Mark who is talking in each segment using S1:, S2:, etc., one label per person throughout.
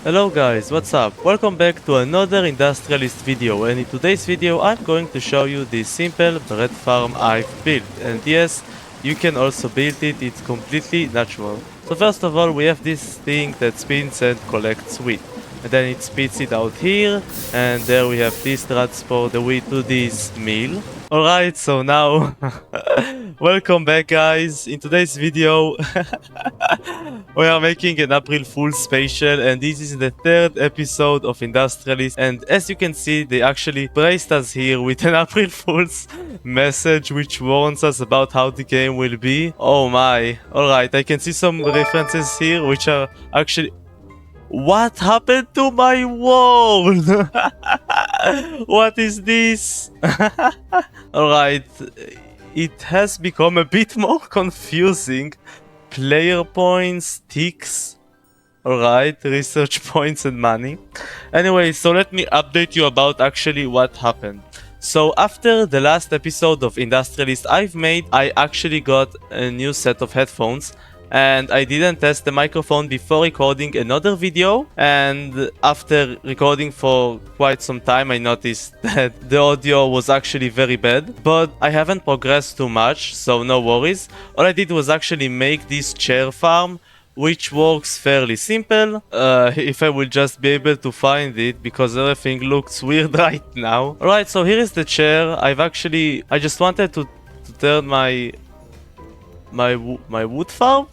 S1: Hello guys, what's up? Welcome back to another Industrialist video, and in today's video I'm going to show you this simple bread farm I've built. And yes, you can also build it, it's completely natural. So first of all we have this thing that spins and collects wheat. And then it spits it out here, and there we have this transport the wheat to this mill. Alright, so now welcome back guys. In today's video we are making an April Fool's special, and this is the third episode of Industrialist, and as you can see they actually praised us here with an April Fool's message which warns us about how the game will be. Oh my. Alright, I can see some references here which are actually... What happened to my world? What is this? Alright, it has become a bit more confusing. Player points, ticks. Alright, research points and money. Anyway, so let me update you about actually what happened. So after the last episode of Industrialist I actually got a new set of headphones. And I didn't test the microphone before recording another video, and after recording for quite some time I noticed that the audio was actually very bad, but I haven't progressed too much, so no worries. All I did was actually make this chair farm, which works fairly simple, if I will just be able to find it, because everything looks weird right now. Alright, so here is the chair. I just wanted to turn my wood farm?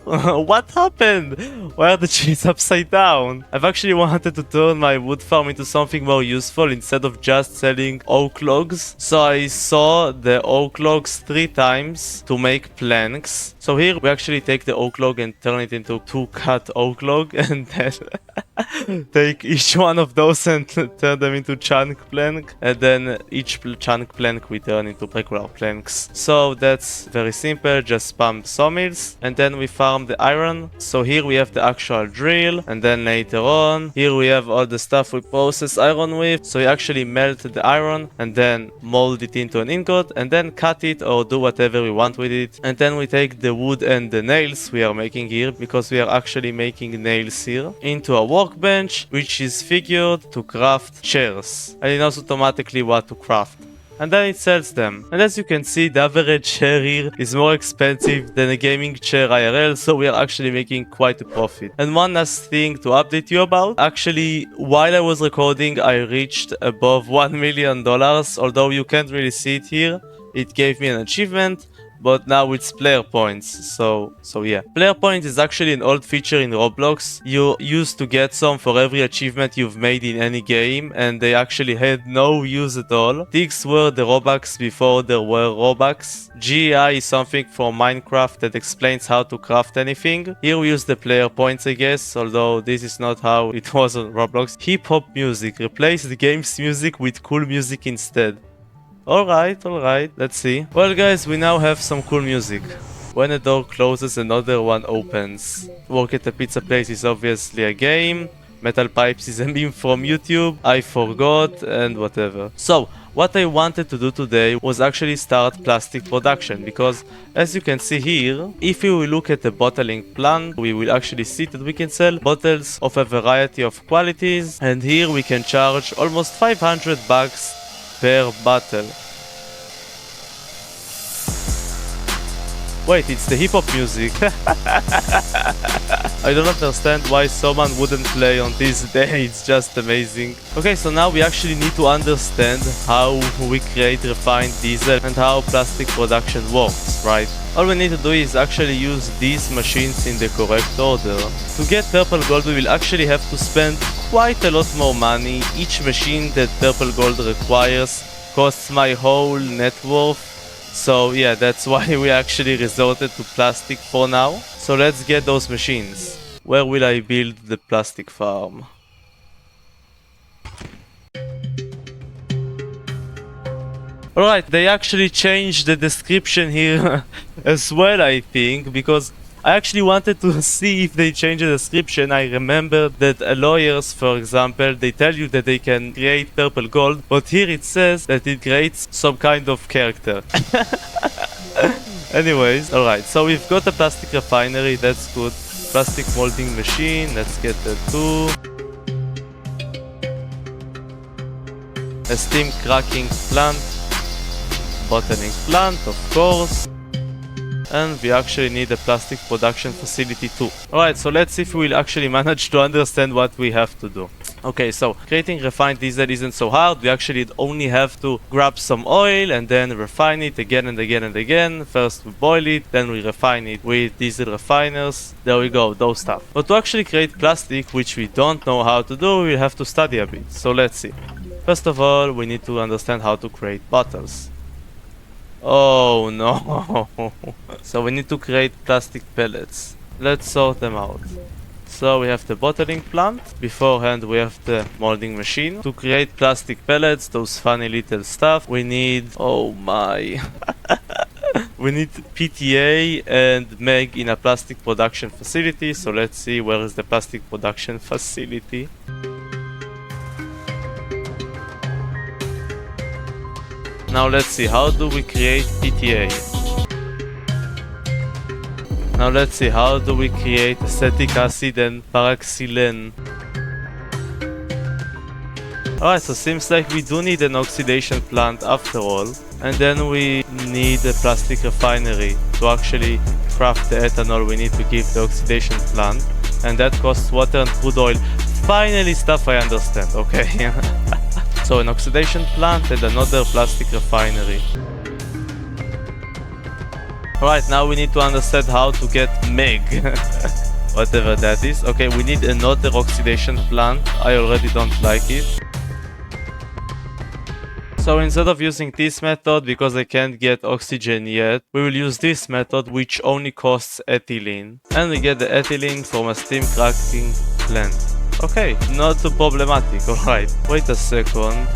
S1: What happened? Why are the trees upside down? I've actually wanted to turn my wood farm into something more useful instead of just selling oak logs. So I saw the oak logs 3 times to make planks. So here we actually take the oak log and turn it into 2 cut oak log, and then take each one of those and turn them into chunk plank, and then each chunk plank we turn into regular planks. So that's very simple, just spam sawmills, and then we farm the iron. So here we have the actual drill, and then later on here we have all the stuff we process iron with. So we actually melt the iron and then mold it into an ingot, and then cut it or do whatever we want with it. And then we take the wood and the nails we are making here, because we are actually making nails here, into a workbench which is figured to craft chairs, and it knows automatically what to craft, and then it sells them. And as you can see, the average chair here is more expensive than a gaming chair IRL, so we are actually making quite a profit. And one last thing to update you about, actually while I was recording I reached above $1 million, although you can't really see it here. It gave me an achievement, but now it's player points. So yeah, player points is actually an old feature in Roblox. You used to get some for every achievement you've made in any game, and they actually had no use at all. Ticks were the Robux before there were Robux. GEI is something from Minecraft that explains how to craft anything. Here we use the player points, I guess, although this is not how it was on Roblox. Hip hop music. Replace the game's music with cool music instead. Alright, let's see. Well guys, we now have some cool music. When a door closes, another one opens. Work at a pizza place is obviously a game. Metal pipes is a meme from YouTube. I forgot, and whatever. So, what I wanted to do today was actually start plastic production, because as you can see here, if we will look at the bottling plant, we will actually see that we can sell bottles of a variety of qualities, and here we can charge almost $500 per bottle. Wait, it's the hip-hop music. I don't understand why someone wouldn't play on this day, it's just amazing. Okay, so now we actually need to understand how we create refined diesel and how plastic production works, right? All we need to do is actually use these machines in the correct order. To get purple gold we will actually have to spend quite a lot more money. Each machine that purple gold requires costs my whole net worth. So yeah, that's why we actually resorted to plastic for now. So let's get those machines. Where will I build the plastic farm? Alright, they actually changed the description here as well, I think, because I actually wanted to see if they change the description. I remember that lawyers, for example, they tell you that they can create purple gold, but here it says that it creates some kind of character. Anyways, alright, so we've got a plastic refinery, that's good. Plastic molding machine, let's get that too. a steam cracking plant, bottling plant, of course. And we actually need a plastic production facility too. Alright, so let's see if we will actually manage to understand what we have to do. Okay, so creating refined diesel isn't so hard. We actually only have to grab some oil and then refine it again and again and again. First we boil it, then we refine it with diesel refiners. There we go, those stuff. But to actually create plastic, which we don't know how to do, we'll have to study a bit. So let's see. First of all, we need to understand how to create bottles. Oh no. So we need to create plastic pellets. Let's sort them out. So we have the bottling plant. Beforehand we have the molding machine. To create plastic pellets, those funny little stuff, we need... oh my. We need PTA and MEG in a plastic production facility. So let's see, where is the plastic production facility? Now let's see, how do we create PTA? Now let's see, how do we create acetic acid and paraxylene? Alright, so seems like we do need an oxidation plant after all. And then we need a plastic refinery to actually craft the ethanol we need to give the oxidation plant. And that costs water and crude oil. Finally, stuff I understand, okay? So an oxidation plant and another plastic refinery. Alright, now we need to understand how to get MEG. Whatever that is. Okay, we need another oxidation plant. I already don't like it. So instead of using this method, because I can't get oxygen yet, we will use this method, which only costs ethylene. And we get the ethylene from a steam cracking plant. Okay, not too problematic, alright. Wait a second.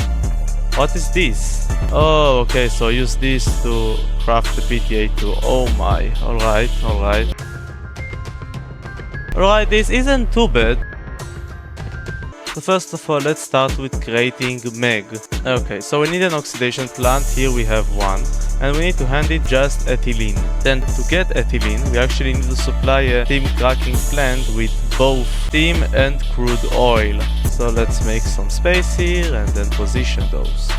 S1: What is this? Oh, okay, so use this to craft the PTA too. Oh my, alright, alright. Alright, this isn't too bad. So first of all, let's start with creating MEG. Okay, so we need an oxidation plant. Here we have one. And we need to hand it just ethylene. Then to get ethylene, we actually need to supply a steam cracking plant with both steam and crude oil. So let's make some space here and then position those.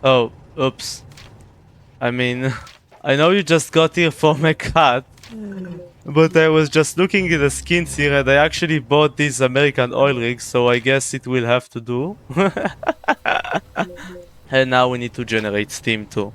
S1: Oh, oops. I mean, I know you just got here from a cat. But I was just looking at the skins here and I actually bought these American oil rigs, so I guess it will have to do. And now we need to generate steam too.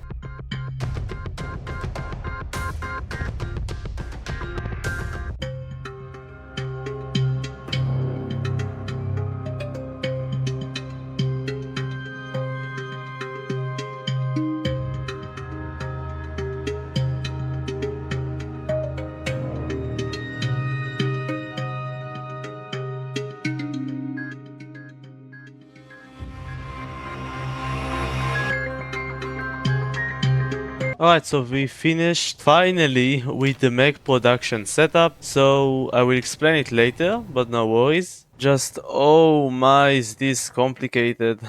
S1: Alright, so we finished finally with the MEG production setup, so I will explain it later, but no worries. Just, oh my, is this complicated.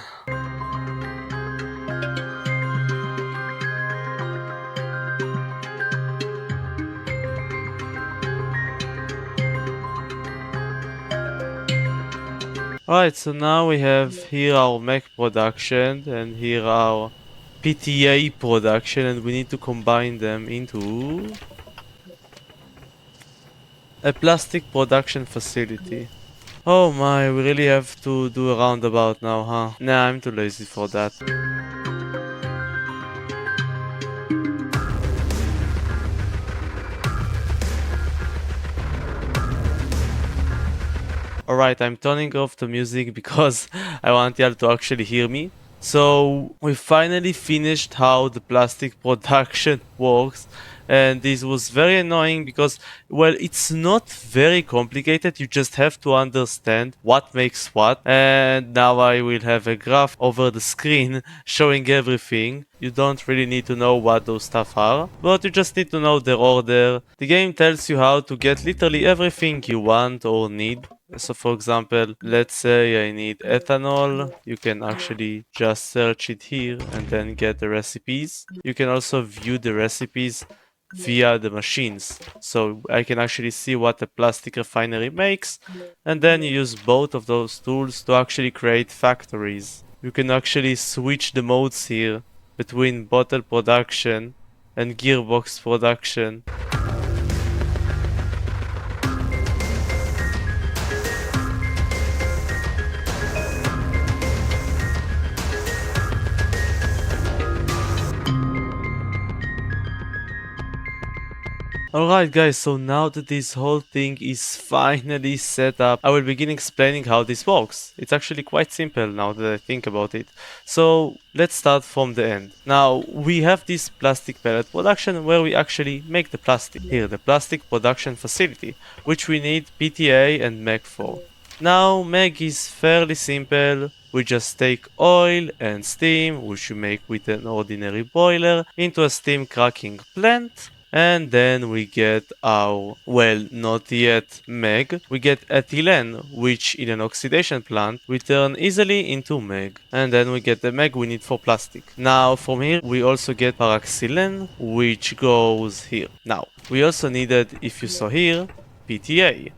S1: Alright, so now we have here our MEG production and here our PTA production, and we need to combine them into a plastic production facility. Oh my, we really have to do a roundabout now, huh? Nah, I'm too lazy for that. Alright, I'm turning off the music because I want y'all to actually hear me. So we finally finished how the plastic production works, and this was very annoying because, well, it's not very complicated. You just have to understand what makes what, and now I will have a graph over the screen showing everything. You don't really need to know what those stuff are, but you just need to know their order. The game tells you how to get literally everything you want or need. So for example, let's say I need ethanol. You can actually just search it here and then get the recipes. You can also view the recipes via the machines. So I can actually see what the plastic refinery makes, and then you use both of those tools to actually create factories. You can actually switch the modes here between bottle production and gearbox production. Alright guys, so now that this whole thing is finally set up, I will begin explaining how this works. It's actually quite simple now that I think about it. So let's start from the end. Now we have this plastic pellet production where we actually make the plastic. Here, the plastic production facility, which we need PTA and MEG for. Now MEG is fairly simple. We just take oil and steam, which we make with an ordinary boiler, into a steam cracking plant. And then we get our, well, not yet MEG, we get ethylene, which in an oxidation plant we turn easily into MEG. And then we get the MEG we need for plastic. Now from here we also get paraxylene, which goes here. Now, we also needed, if you saw here, PTA.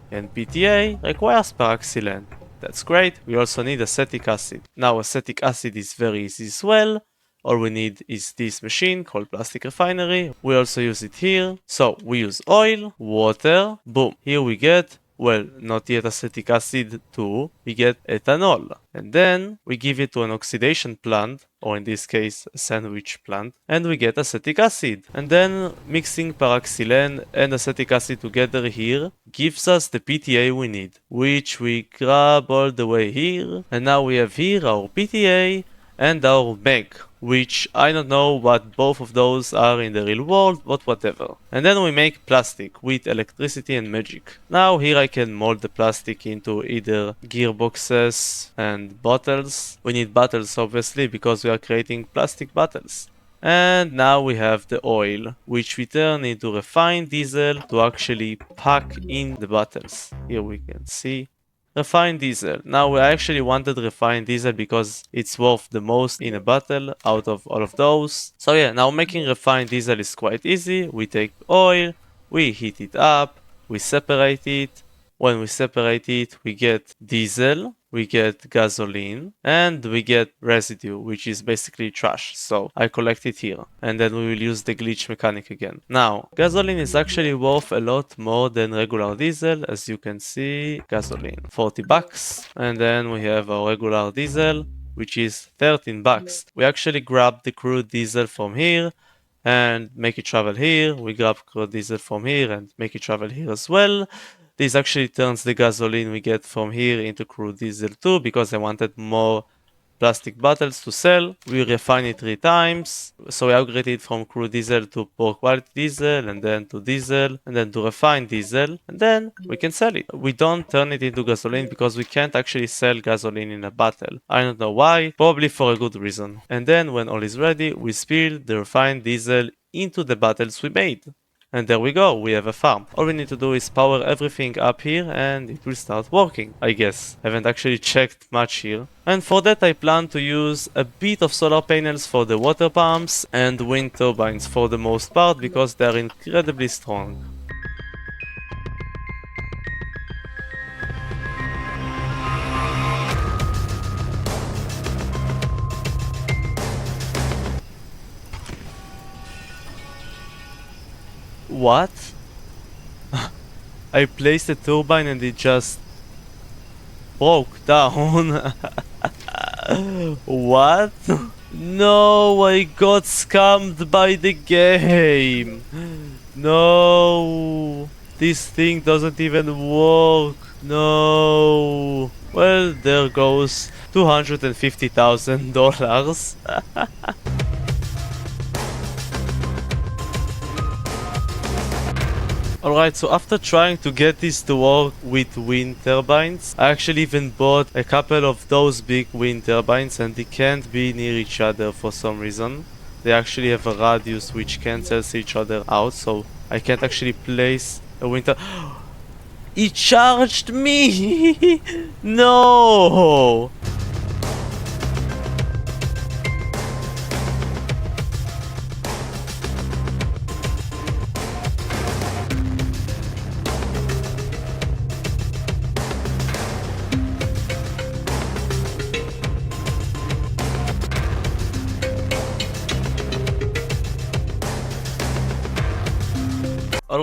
S1: And PTA requires paraxylene. That's great. We also need acetic acid. Now acetic acid is very easy as well. All we need is this machine called plastic refinery. We also use it here. So we use oil, water, boom. Here we get, well, not yet acetic acid too. We get ethanol. And then we give it to an oxidation plant, or in this case, a sandwich plant, and we get acetic acid. And then mixing paraxylene and acetic acid together here gives us the PTA we need, which we grab all the way here. And now we have here our PTA and our MEG, which I don't know what both of those are in the real world, but whatever. And then we make plastic with electricity and magic. Now here I can mold the plastic into either gearboxes and bottles. We need bottles obviously because we are creating plastic bottles. And now we have the oil, which we turn into refined diesel to actually pack in the bottles. Here we can see refined diesel. Now I actually wanted refined diesel because it's worth the most in a bottle out of all of those. So yeah, now making refined diesel is quite easy. We take oil, we heat it up, we separate it. When we separate it, we get diesel, we get gasoline, and we get residue, which is basically trash. So I collect it here, and then we will use the glitch mechanic again. Now, gasoline is actually worth a lot more than regular diesel. As you can see, gasoline, 40 bucks. And then we have our regular diesel, which is 13 bucks. We actually grab the crude diesel from here and make it travel here. We grab crude diesel from here and make it travel here as well. This actually turns the gasoline we get from here into crude diesel too, because I wanted more plastic bottles to sell. We refine it 3 times. So we upgrade it from crude diesel to poor quality diesel, and then to diesel, and then to refined diesel, and then we can sell it. We don't turn it into gasoline because we can't actually sell gasoline in a bottle. I don't know why, probably for a good reason. And then when all is ready, we spill the refined diesel into the bottles we made. And there we go, we have a farm. All we need to do is power everything up here and it will start working, I guess. I haven't actually checked much here. And for that I plan to use a bit of solar panels for the water pumps and wind turbines for the most part because they are incredibly strong. What? I placed a turbine and it just broke down. What? No, I got scammed by the game. No, this thing doesn't even work. No. Well, there goes $250,000. Alright, so after trying to get this to work with wind turbines, I actually even bought a couple of those big wind turbines and they can't be near each other for some reason. They actually have a radius which cancels each other out, so I can't actually place a wind turbine. It charged me! No!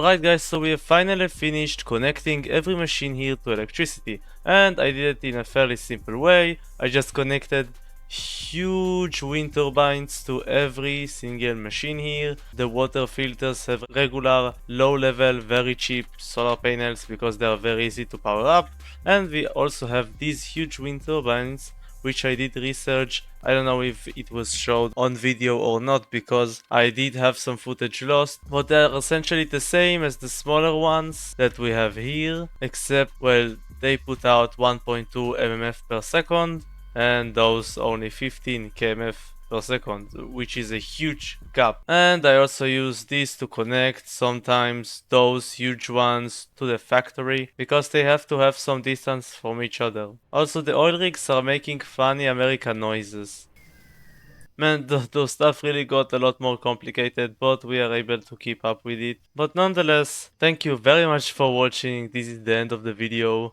S1: Alright guys, so we have finally finished connecting every machine here to electricity, and I did it in a fairly simple way. I just connected huge wind turbines to every single machine here. The water filters have regular, low level, very cheap solar panels because they are very easy to power up, and we also have these huge wind turbines which I did research. I don't know if it was showed on video or not because I did have some footage lost, but they are essentially the same as the smaller ones that we have here, except, well, they put out 1.2 mmf per second and those only 15 kmf per second, which is a huge gap. And I also use these to connect sometimes those huge ones to the factory because they have to have some distance from each other. Also, the oil rigs are making funny American noises. Man, the stuff really got a lot more complicated, but we are able to keep up with it. But nonetheless, thank you very much for watching. This is the end of the video.